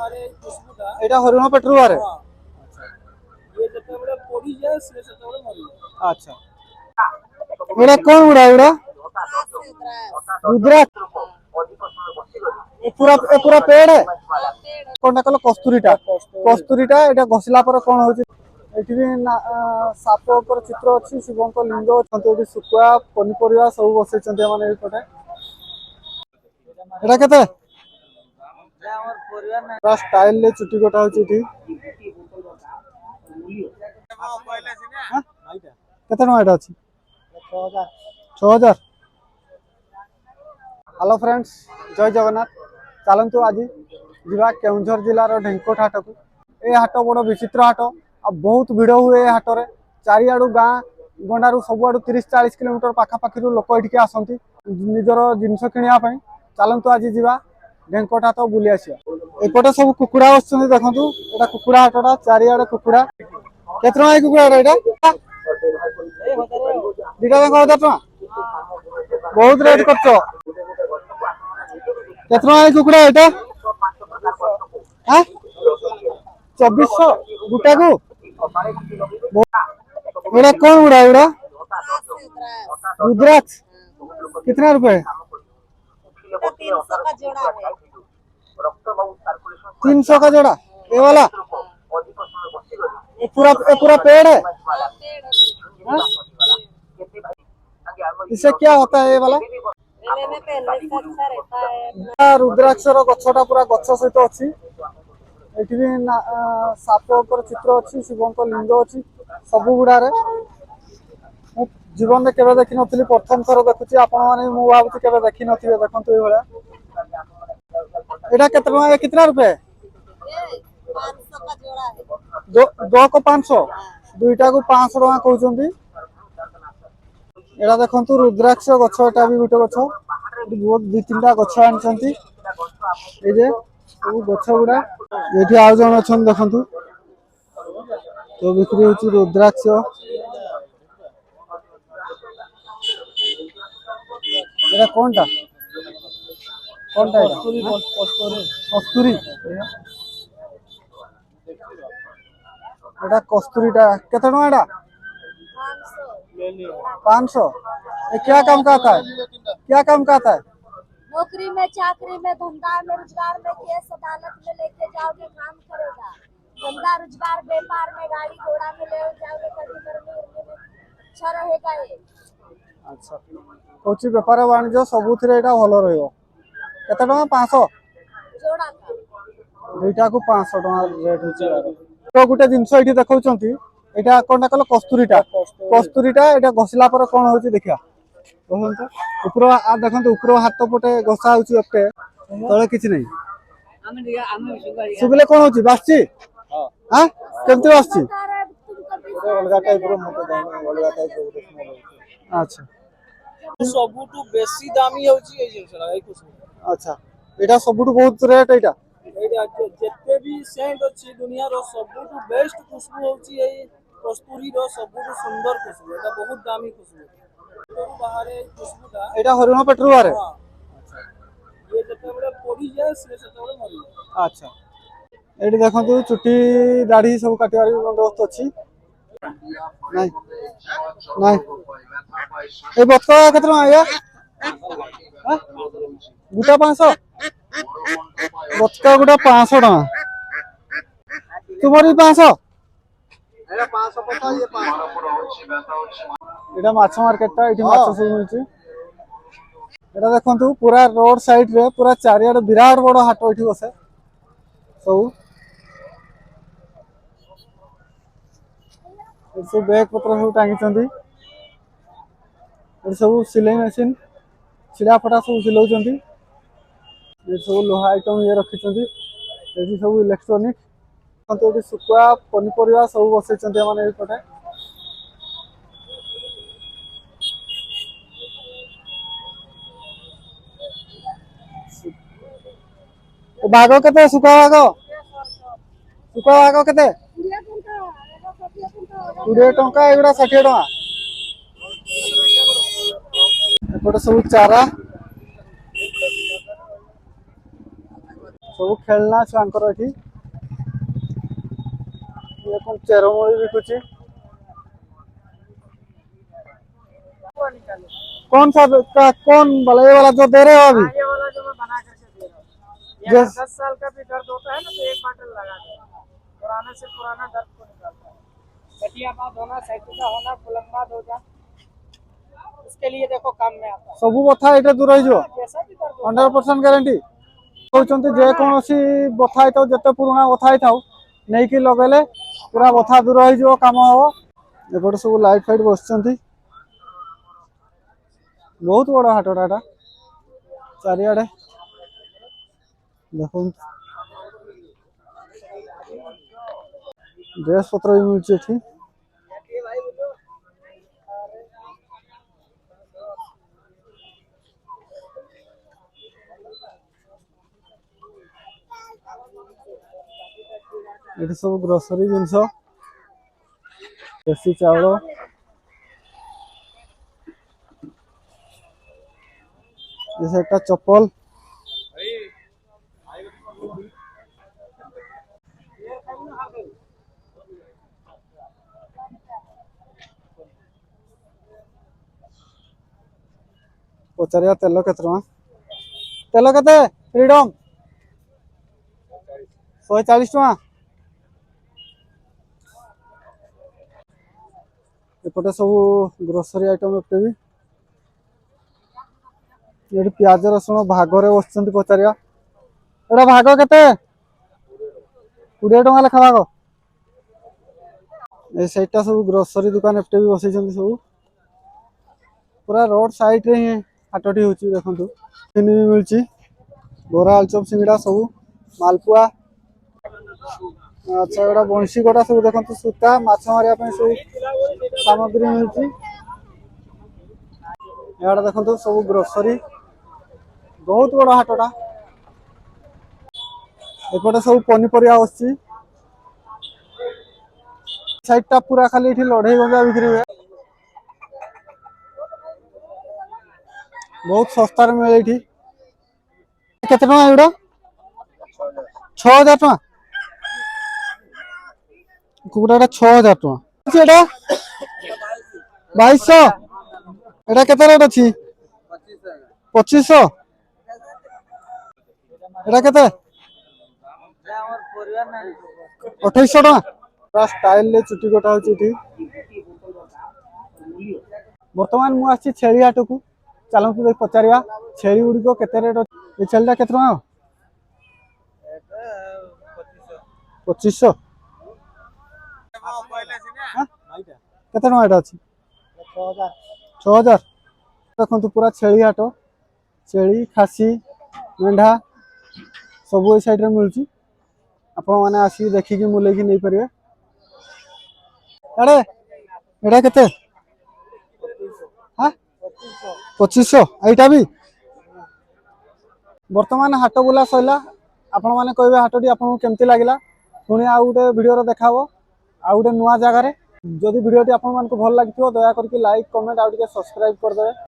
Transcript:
एटा हरिण पेटरू बारे अच्छा एटा कौन गुड़ा एटा रुद्राक्ष ए पूरा पेड़ है कोनटा कहलो कस्तूरीटा कस्तूरीटा एटा घसिला पर कोन होची एठी भी साप ऊपर चित्र अछि शिवंक लिंग अछंती एठी सुकुआ पनिपरिया सब बसैचंती माने ए पटे एटा केते पूरा स्टाइल ले चुटी कोटा होची एठी केते न एटा अछि 6000 हेलो फ्रेंड्स जय जगन्नाथ चलतु आज जीवा केउझर जिलार ढेंकोट हाट को ए हाट बड़ विचित्र हाट आ बहुत भिड़ हुए हाट में चारिआडू गाँ गंडारू सबुआडू 30-40 किलोमीटर पाखापाखि लोक ये आसती निजर जिनस किणापी चलतु आज जीवा ढेंकोट हाट बुली आसिया एपटे सब कुकुड़ा बस देखु एटा कुकुड़ा हाटटा चारिआडे कुकुड़ा केते टका कुकुड़ा एटा दीटा जाक 1000 टका बहुत रेट करछ केतना है कुकुड़ा एटा हां 2400 गुटा को एड़ा कौन गुड़ा एड़ा रुद्राक्ष कितना रुपए 300 का जोड़ा है 300 का जोड़ा ये वाला पूरा पेड़ है हाँ? इससे क्या होता है ये वाला मेले में पहनने से अच्छा रहता है रुद्राक्षर गछटा पूरा गछ सहित अच्छी एठी भी साप ऊपर चित्र अच्छी शिवंक लिंग अच्छी सब गुड़ा जीवन में केवे देखी नथली प्रथम थर देखुची आपण माने मु भाबुची केवे देखी नथिबे देखंतु ए भला एटा कितना रुपए 500 का जोड़ा है दो को 500 दुईटा को 500 टका कहउचंती एटा देखंतु रुद्राक्ष गछ एटा भी गुटे गछ बहुत 2-3टा गछ आनचंती ए जे सब गछ गुडा एठी आउ जण अछन देखंतु तो बिक्री होची रुद्राक्ष एटा कोनटा कस्तूरी एटा कस्तूरीटा केते टका एटा 500 ये क्या काम करता है क्या काम करता है नौकरी में चाकरी में धंधा में रोजगार में केस अदालत में लेके जाओगे काम करेगा धंधा रोजगार व्यापार में गाड़ी घोड़ा में ले जाओगे कभी करने में अच्छा रहेगा ये अच्छा कोची व्यापार वाणिज्य सबुथिरे एटा भलो रहइबो केते टका 500 जोड़ा का दुईटा को 500 टका रेट होची तो गुटे जिंस एठी देखौचंती एटा कोनटा कहलो कस्तूरीटा एटा घसिला पर कोन होची देखिया कहंत ऊपर आ देखंत ऊपर हाथ पटे घसा होची ओके तळे किछ नै सुबले कोन होची बासची हां केमती बासची अलगा टाइप रो मत दाम अलगा टाइप रो स्मेल अच्छा सबुटु बेसी दामी होची ए जिंसला ए कुछ अच्छा एटा सबुटु बहुत रेट एटा एटा जत्ते भी सेंट अछि दुनिया रो सबुटु बेस्ट खुशबू होची ए कस्तूरी रो सबुटु सुंदर खुशबू एटा बहुत दामी खुशबू तो बाहरे खुशबूटा एटा हरिण पेटरू बारे ये जत्ते बडे पोडी जाय से सेते मरी अच्छा एटी देखंतु चुटी दाढ़ी सब काटिवार बंदोबस्त अछि नहीं नहीं ए बत्ता केतना आया हां गुटा 500 बत्ता गुटा 500 टका तुम्हारी 500 एटा 500 पता ये 500 एटा माछ मार्केटटा एठी माछ सब मिलची एटा देखंतु पूरा रोड साइड रे पूरा चारियाड विराट बड़ हाट एठी बसे सब सब बैग पत्र सब टांगी चंदी सब सिलाई मशीन छिड़ा फटा सब सिलाउ चंदी ये सब लोहा आइटम ये रखी चंदी ये सब इलेक्ट्रॉनिक तो ये सुकुआ पनिपरिया सब बसै चंदी माने ए पटे बाग केते सुकुआ बाग केते 20 टंका एगुडा 60 टंका एपटे सब चारा ସବୁ ଖେଳନା ଛୁଆଙ୍କର ଏଠି ये कौन चेरोमूली बिकुची कौन सा कौन वाला ये वाला जो दे रहे हो अभी ये वाला जो मैं बना करके दे रहा हूँ ये Yes. 10 साल का भी दर्द होता है ना तो एक बाटल लगा दे पुराने से पुराना दर्द को निकालता है गठिया बात होना सैटिका होना बुलंदाद हो जा इसके लिए देखो काम में आता है सब बथा ये दूर हो जैसा भी दर्द होता 100% ग्यारंटी कहते जे कौन बथा ही जिते पुराना बथा ही थाउ नहीं कि लगेले पूरा बथा दूर हो काम हम एपटे सब लाइट फाइट बस बहुत बड़ हाटटा चारिआडे देख ड्रेस पत्र भी मिलती एठी ये सब ग्रोसरी जिनस देसी चावल जैसे एक चप्पल पचारिया तेल केते तेल केते फ्रीडम 140 टका एपटे सब ग्रोसरी आइटम एपटे भी ये प्याज रसुण भागरे बस पचारिया एटा भाग केते 20 टका लेखा भाग ए साइडटा सब ग्रोसरी दुकान एपटे भी बसई सब पूरा रोड साइड रे ही हाटटी होची देखंतु भी मिलची बोरा आलचप सिंगड़ा सब मालपुआ अच्छा एटा बंशी गोटा सब देखंतु सूता माछ मारिया पे सब सामग्री मिलची एटा देखंतु सब ग्रोसरी बहुत बड़ा हाटटा एपटे सब पनीपरिया आछि साइडटा पूरा खाली इठी लढई गंजा बिक्री हुए बहुत सस्ता रे मिले इठी केते टका एडा 6000 टका कुकुडाटा 6000 टका एडा 2200 एडा केते रेट अछि 2500 एडा केते 2800 टका पूरा स्टाइल ले चुटी कटा होची इठी वर्तमान मु आछि छेली हाट को चलो तो देख पचारिया छेली गुडी को केते रेट ए छेलीटा केते टका 2500 केते टका एटा अछि 6000 देखंतु पूरा छेली हाट छेली खासी मेंढा सब ए साइड रे मिलची आपण माने आसी देखि कि मुले कि नै परिवे अरे एटा केते हां 2500 एटा भी वर्तमान हाट बुला सइला आपण माने कहबे हाटटी आपन केमती लागिला पुनी आ गुटे वीडियो रे देखाबो आ गुटे नुवा जगह रे जदि वीडियोटी आपण मान को भल लागिथिबो दया करके लाइक कमेंट आ गुटे सब्सक्राइब कर देबे।